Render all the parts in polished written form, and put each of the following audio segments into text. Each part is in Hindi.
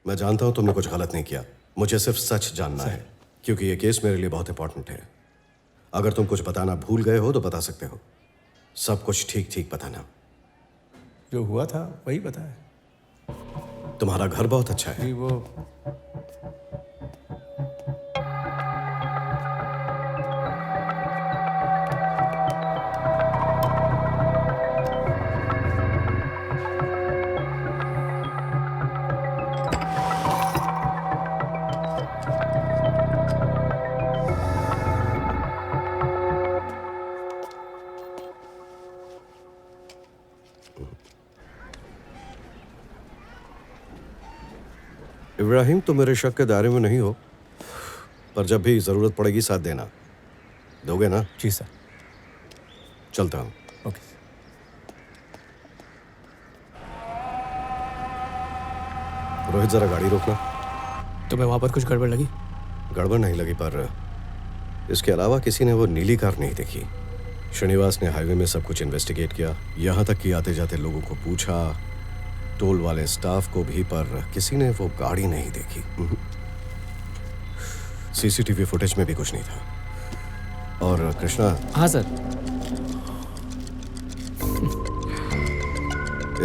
मैं जानता हूं तुमने कुछ गलत नहीं किया। मुझे सिर्फ सच जानना है, क्योंकि ये केस मेरे लिए बहुत इंपॉर्टेंट है। अगर तुम कुछ बताना भूल गए हो तो बता सकते हो। सब कुछ ठीक ठीक बताना। जो हुआ था वही बताया। तुम्हारा घर बहुत अच्छा है। जी वो इब्राहिम, तुम मेरे शक के दायरे में नहीं हो, पर जब भी जरूरत पड़ेगी साथ देना। दोगे ना? जी सर। चलता हूं। ओके। रोहित, जरा गाड़ी रोकना। तुम्हें वहां पर कुछ गड़बड़ लगी? गड़बड़ नहीं लगी, पर इसके अलावा किसी ने वो नीली कार नहीं देखी। श्रीनिवास ने हाईवे में सब कुछ इन्वेस्टिगेट किया, यहाँ तक कि आते जाते लोगों को पूछा, टोल वाले स्टाफ को भी, पर किसी ने वो गाड़ी नहीं देखी। सीसीटीवी फुटेज में भी कुछ नहीं था। और कृष्णा। हाँ सर।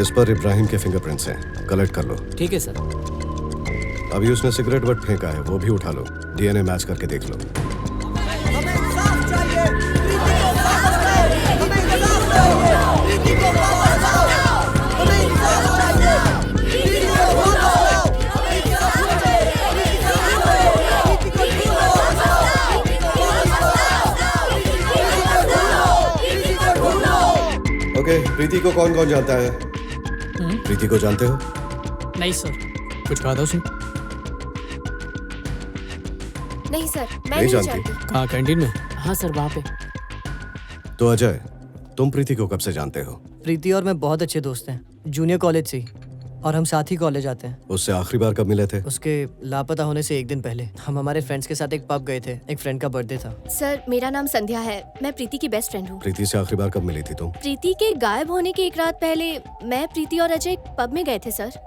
इस पर इब्राहिम के फिंगरप्रिंट्स हैं, कलेक्ट कर लो। ठीक है सर। अभी उसने सिगरेट बट फेंका है, वो भी उठा लो, डीएनए मैच करके देख लो। ओके, प्रीति को कौन कौन जानता है? प्रीति को जानते हो? नहीं सर। कुछ कहा था उसने? नहीं सर, मैं नहीं नहीं जानती। जानती। कहाँ, कैंटीन में? हाँ सर, वहाँ पे। तो अजय, तुम प्रीति को कब से जानते हो? प्रीति और मैं बहुत अच्छे दोस्त हैं, जूनियर कॉलेज से ही, और हम साथ ही कॉलेज आते हैं। उससे आखिरी बार कब मिले थे? उसके लापता होने से एक दिन पहले हम हमारे फ्रेंड्स के साथ एक पब गए थे, एक फ्रेंड का बर्थडे था। सर, मेरा नाम संध्या है, मैं प्रीति की बेस्ट फ्रेंड हूँ। प्रीति से आखिरी बार कब मिली थी तुम? प्रीति के गायब होने के एक रात पहले मैं, प्रीति और अजय पब में गए थे सर।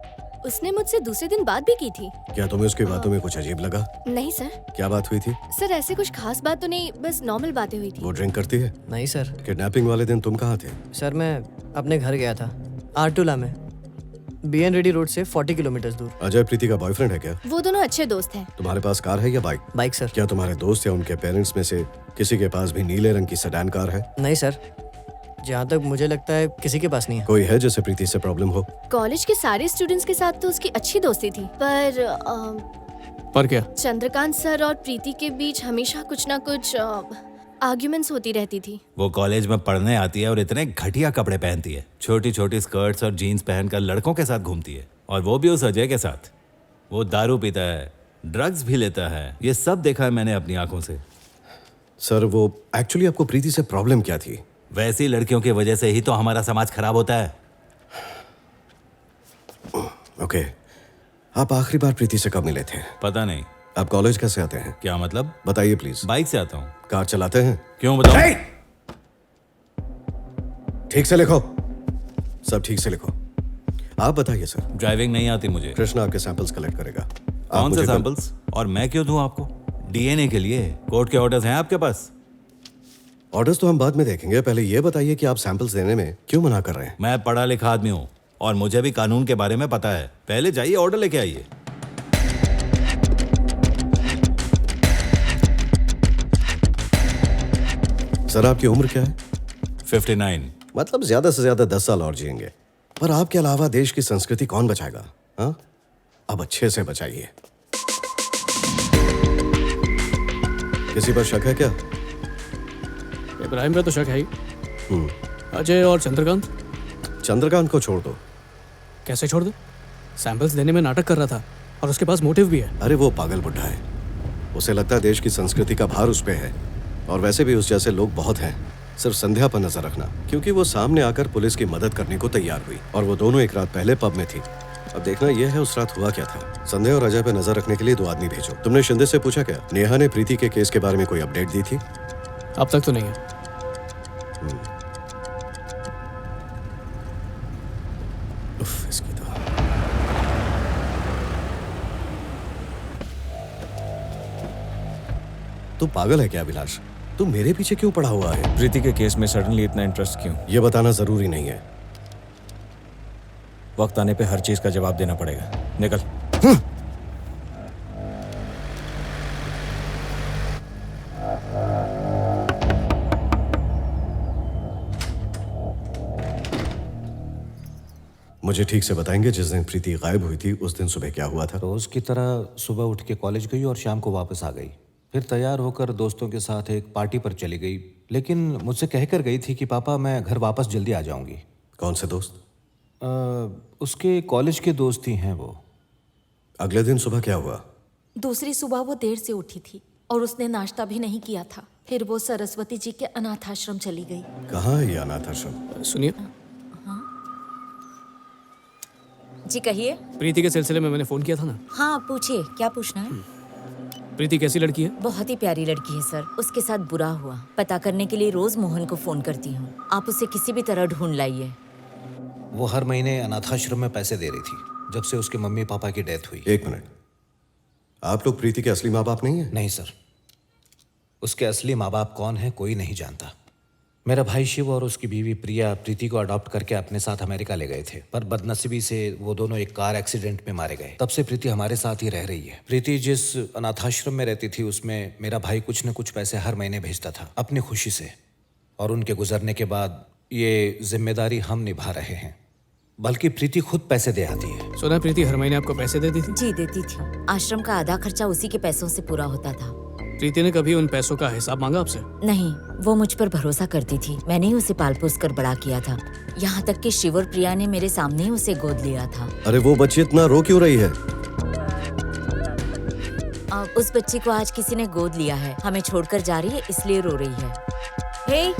उसने मुझसे दूसरे दिन बात भी की थी। क्या तुम्हें उसकी बातों में कुछ अजीब लगा? नहीं सर। क्या बात हुई थी? सर, ऐसे कुछ खास बात तो नहीं, बस नॉर्मल बातें हुई थी। वो ड्रिंक करती है? नहीं सर। किडनैपिंग वाले दिन तुम कहाँ थे? सर, मैं अपने घर गया था, आरटूला में, बीएन रेड्डी रोड से 40 किलोमीटर दूर। अजय प्रीति का बॉयफ्रेंड है क्या? वो दोनों अच्छे दोस्त हैं। तुम्हारे पास कार है या बाइक? Bike sir. क्या तुम्हारे दोस्त या उनके पेरेंट्स में से किसी के पास भी नीले रंग की सेडान कार है? नहीं सर, जहाँ तक मुझे लगता है किसी के पास नहीं है। कोई है जिसे प्रीति से प्रॉब्लम हो? कॉलेज के सारे स्टूडेंट्स के साथ तो उसकी अच्छी दोस्ती थी, पर क्या? चंद्रकांत सर और प्रीति के बीच हमेशा कुछ ना कुछ आर्ग्यूमेंट्स होती रहती थी। वो कॉलेज में पढ़ने आती है और इतने घटिया कपड़े पहनती है, छोटी छोटी स्कर्ट्स और जीन्स पहनकर लड़कों के साथ घूमती है, और वो भी उस अजय के साथ। वो दारू पीता है, ड्रग्स भी लेता है, ये सब देखा है मैंने अपनी आंखों से। सर, वो एक्चुअली आपको प्रीति से प्रॉब्लम क्या थी? वैसी लड़कियों की वजह से ही तो हमारा समाज खराब होता है। ओके, आप आखिरी बार प्रीति से कब मिले थे? पता नहीं। आप कॉलेज कैसे आते हैं? क्या मतलब? बताइए प्लीज। बाइक से आता हूँ। कार चलाते हैं? क्यों बताऊं? ठीक से लिखो, सब ठीक से लिखो। आप बताइए सर। ड्राइविंग नहीं आती मुझे। कृष्णा आपके सैंपल्स कलेक्ट करेगा। आप कौन से मुझे सैंपल्स? और मैं क्यों दूं आपको? डीएनए के लिए कोर्ट के ऑर्डर्स हैं आपके पास? ऑर्डर्स तो हम बाद में देखेंगे, पहले ये बताइए कि आप सैंपल्स देने में क्यों मना कर रहे हैं? मैं पढ़ा लिखा आदमी हूँ और मुझे भी कानून के बारे में पता है। पहले जाइए ऑर्डर लेके आइए। सर, आपकी उम्र क्या है? 59। मतलब ज्यादा से ज्यादा 10 साल और जिएंगे, पर आपके अलावा देश की संस्कृति कौन बचाएगा? हाँ, अब अच्छे से बचाइए। किसी पर शक है क्या? इब्राहिम का तो शक है ही। अजय और चंद्रकांत? चंद्रकांत को छोड़ दो। कैसे छोड़ दो? सैंपल्स देने में नाटक कर रहा था और उसके पास मोटिव भी है। अरे वो पागल बुढ़ा है, उसे लगता है देश की संस्कृति का भार उस पे है, और वैसे भी उस जैसे लोग बहुत हैं। सिर्फ संध्या पर नजर रखना, क्योंकि वो सामने आकर पुलिस की मदद करने को तैयार हुई, और वो दोनों एक रात पहले पब में थी। अब देखना यह है उस रात हुआ क्या था। संध्या और अजय पे नजर रखने के लिए 2 आदमी भेजो। तुमने शिंदे से पूछा क्या? नेहा ने प्रीति के केस के बारे में कोई अपडेट दी थी? अब तक तो नहीं है। उफ, इसकी तो तू पागल है क्या अभिलाष? तू मेरे पीछे क्यों पड़ा हुआ है? प्रीति के केस में सडनली इतना इंटरेस्ट क्यों? ये बताना जरूरी नहीं है। वक्त आने पे हर चीज का जवाब देना पड़ेगा। निकल। मुझे ठीक से बताएंगे जिस दिन प्रीति गायब हुई थी उस दिन सुबह क्या हुआ था? रोज की तरह सुबह उठ के कॉलेज गई और शाम को वापस आ गई। फिर तैयार होकर दोस्तों के साथ एक पार्टी पर चली गई, लेकिन मुझसे कहकर गई थी कि पापा मैं घर वापस जल्दी आ जाऊंगी। कौन से दोस्त? उसके कॉलेज के दोस्त ही हैं वो। अगले दिन सुबह क्या हुआ? दूसरी सुबह वो देर से उठी थी और उसने नाश्ता भी नहीं किया था। फिर वो सरस्वती जी के अनाथ आश्रम चली गई। कहाँ है ये अनाथ आश्रम? सुनिए, जी कहिए। प्रीति के सिलसिले में मैंने फ़ोन किया था ना। हाँ पूछिए, क्या पूछना है? प्रीति कैसी लड़की है? बहुत ही प्यारी लड़की है सर। उसके साथ बुरा हुआ, पता करने के लिए रोज मोहन को फोन करती हूँ। आप उसे किसी भी तरह ढूंढ लाइए। वो हर महीने अनाथाश्रम में पैसे दे रही थी जब से उसके मम्मी पापा की डेथ हुई। एक मिनट, आप लोग प्रीति के असली माँ बाप नहीं है? नहीं सर, उसके असली माँ बाप कौन है कोई नहीं जानता। मेरा भाई शिव और उसकी बीवी प्रिया प्रीति को अडॉप्ट करके अपने साथ अमेरिका ले गए थे, पर बदनसीबी से वो दोनों एक कार एक्सीडेंट में मारे गए। तब से प्रीति हमारे साथ ही रह रही है। प्रीति जिस अनाथाश्रम में रहती थी उसमें मेरा भाई कुछ न कुछ पैसे हर महीने भेजता था अपनी खुशी से, और उनके गुजरने के बाद ये जिम्मेदारी हम निभा रहे हैं। बल्कि प्रीति खुद पैसे दे आती है। सुना प्रीति हर महीने आपको पैसे देती थी? जी देती थी। आश्रम का आधा खर्चा उसी के पैसों से पूरा होता था। प्रीति ने कभी उन पैसों का हिसाब मांगा आपसे? नहीं, वो मुझ पर भरोसा करती थी। मैंने ही उसे पाल पोस कर बड़ा किया था। यहाँ तक कि शिव और प्रिया ने मेरे सामने ही उसे गोद लिया था। अरे वो बच्ची इतना रो क्यों रही है? उस बच्ची को आज किसी ने गोद लिया है, हमें छोड़कर जा रही है इसलिए रो रही है। हे,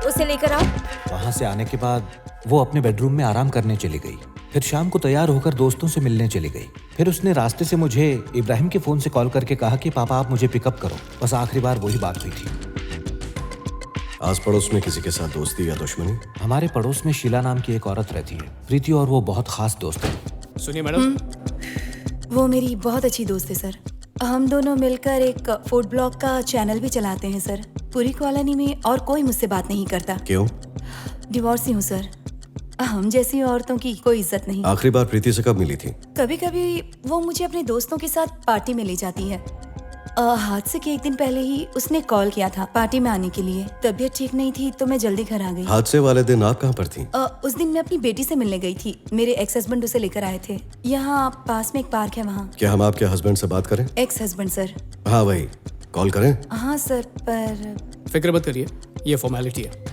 उसे लेकर आओ। वहां से आने के बाद वो अपने बेडरूम में आराम करने चली गई। फिर शाम को तैयार होकर दोस्तों से मिलने चली गई। फिर उसने रास्ते से मुझे इब्राहिम के फोन से कॉल करके कहा कि पापा आप मुझे पिकअप करो। बस आखिरी बार वही बात हुई थी। आस पड़ोस में किसी के साथ दोस्ती या दुश्मनी? हमारे पड़ोस में शीला नाम की एक औरत रहती है। प्रीति और वो बहुत खास दोस्त है। सुनिए मैडम, वो मेरी बहुत अच्छी दोस्त है सर। हम दोनों मिलकर एक फूड ब्लॉग का चैनल भी चलाते हैं सर। पूरी कॉलोनी में और कोई मुझसे बात नहीं करता। क्यों? डिवोर्सी हूँ सर। हम जैसी औरतों की कोई इज्जत नहीं। आखिरी बार प्रीति से कब मिली थी? कभी कभी वो मुझे अपने दोस्तों के साथ पार्टी में ले जाती है। हादसे के एक दिन पहले ही उसने कॉल किया था पार्टी में आने के लिए। तबीयत ठीक नहीं थी तो मैं जल्दी घर आ गई। हादसे वाले दिन आप कहाँ पर थी? उस दिन मैं अपनी बेटी से मिलने गई थी। मेरे एक्स हस्बैंड उसे लेकर आए थे। यहाँ पास में एक पार्क है, वहाँ। क्या हम आपके हस्बैंड से बात करें? Ex husband sir. हाँ वही, कॉल करें? हाँ सर, पर फिक्र मत करिए, ये फॉर्मेलिटी है।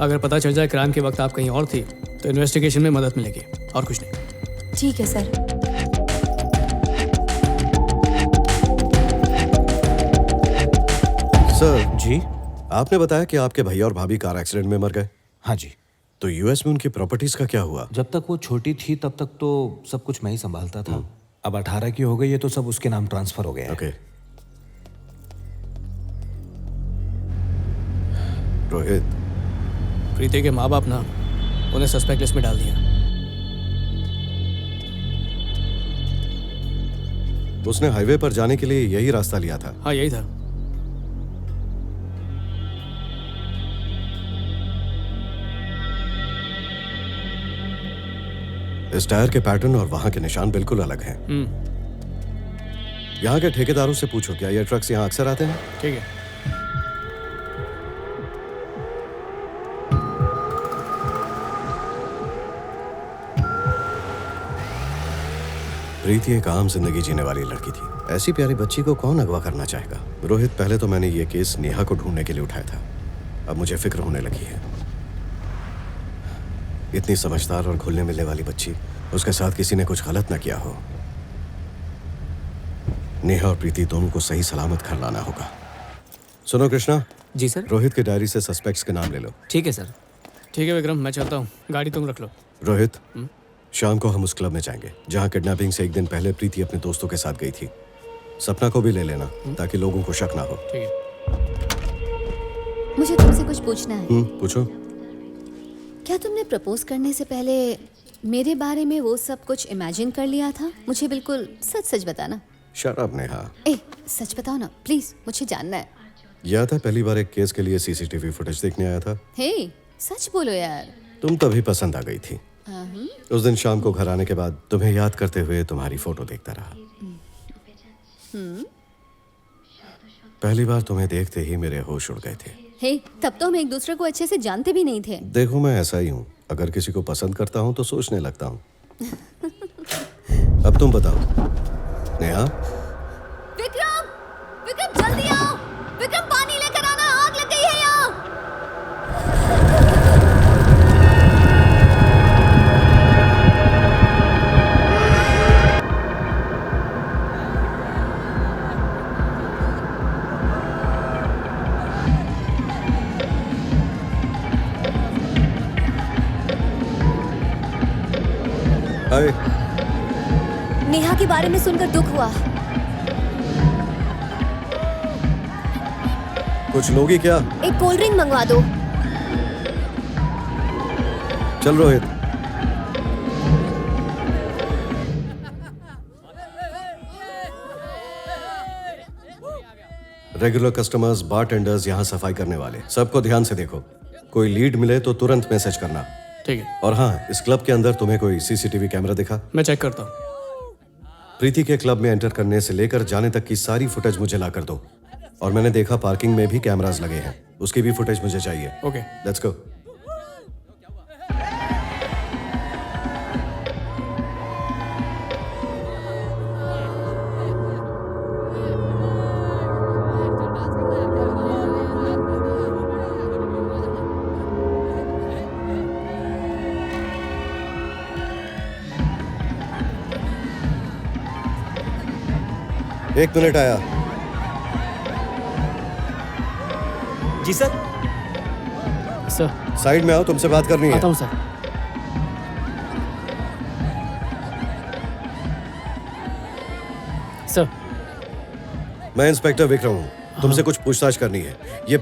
अगर पता चल जाए क्राइम के वक्त आप कहीं और थी तो इन्वेस्टिगेशन में मदद मिलेगी, और कुछ नहीं। ठीक है सर। सर जी? आपने बताया कि आपके भैया और भाभी कार एक्सीडेंट में मर गए। हाँ जी। तो यूएस में उनकी प्रॉपर्टीज का क्या हुआ? जब तक वो छोटी थी तब तक तो सब कुछ मैं ही संभालता था। अब 18 की हो गई है तो सब उसके नाम ट्रांसफर हो गया है। ओके। रोहित, प्रीति के माँ बाप ना उन्हें सस्पेक्ट लिस्ट में डाल दिया। उसने हाईवे पर जाने के लिए यही रास्ता लिया था? हाँ यही था। इस टायर के पैटर्न और वहां के निशान बिल्कुल अलग हैं। यहाँ के ठेकेदारों से पूछो क्या ये ट्रक्स यहाँ अक्सर आते हैं? ठीक है। प्रीति एक आम जिंदगी जीने वाली लड़की थी। ऐसी प्यारी बच्ची को कौन अगवा करना चाहेगा? रोहित, पहले तो मैंने ये केस नेहा को ढूंढने के लिए उठाया था, अब मुझे फिक्र होने लगी है। इतनी समझदार और घुलने मिलने वाली बच्ची, उसके साथ किसी ने कुछ गलत ना किया हो। नेहा और प्रीति दोनों को सही सलामत घर लाना होगा। सुनो कृष्णा। जी सर। रोहित की डायरी से सस्पेक्ट्स के नाम ले लो। ठीक है सर। ठीक है विक्रम, मैं चलता हूँ, गाड़ी तुम रख लो। रोहित, शाम को हम उस क्लब में जाएंगे जहाँ किडनैपिंग से एक दिन पहले प्रीति अपने दोस्तों के साथ गई थी। सपना को भी ले लेना ताकि लोगों को शक ना हो। ठीक है। मुझे तुमसे कुछ पूछना है। पूछो। क्या तुमने प्रपोज करने से पहले मेरे बारे में वो सब कुछ इमेजिन कर लिया था? मुझे बिल्कुल सच सच बताना। Shut up Neha. ए, सच बताओ ना प्लीज, मुझे जानना है। यह था पहली बार एक केस के लिए सीसीटीवी फुटेज देखने आया था। हे, सच बोलो यार। तुम तभी पसंद आ गई थी। उस दिन शाम को घर आने के बाद तुम्हें याद करते हुए तुम्हारी फोटो देखता रहा। पहली बार तुम्हें देखते ही मेरे होश उड़ गए थे। हे, तब तो हम एक दूसरे को अच्छे से जानते भी नहीं थे। देखो, मैं ऐसा ही हूँ, अगर किसी को पसंद करता हूँ तो सोचने लगता हूँ। अब तुम बताओ नेहा। विक्रम, विक्रम जल्दी आओ। विक्रम पानी लेकर आना, आग लग गई है यहाँ। हाय। नेहा के बारे में सुनकर दुख हुआ। कुछ लोगी क्या? एक कोल्ड ड्रिंक मंगवा दो। चल रोहित। रेगुलर कस्टमर्स, बारटेंडर्स, यहाँ सफाई करने वाले, सबको ध्यान से देखो। कोई लीड मिले तो तुरंत मैसेज करना। ठीक है, और हाँ, इस क्लब के अंदर तुम्हें कोई सीसीटीवी कैमरा दिखा? मैं चेक करता हूँ। प्रीति के क्लब में एंटर करने से लेकर जाने तक की सारी फुटेज मुझे ला कर दो। और मैंने देखा पार्किंग में भी कैमरास लगे हैं, उसकी भी फुटेज मुझे चाहिए। ओके। Let's go. एक मिनट, आया। जी सर। सर, साइड में आओ, तुमसे बात करनी है। आता हूँ सर। सर, मैं इंस्पेक्टर विक्रम हूँ, तुमसे कुछ पूछताछ करनी है। ये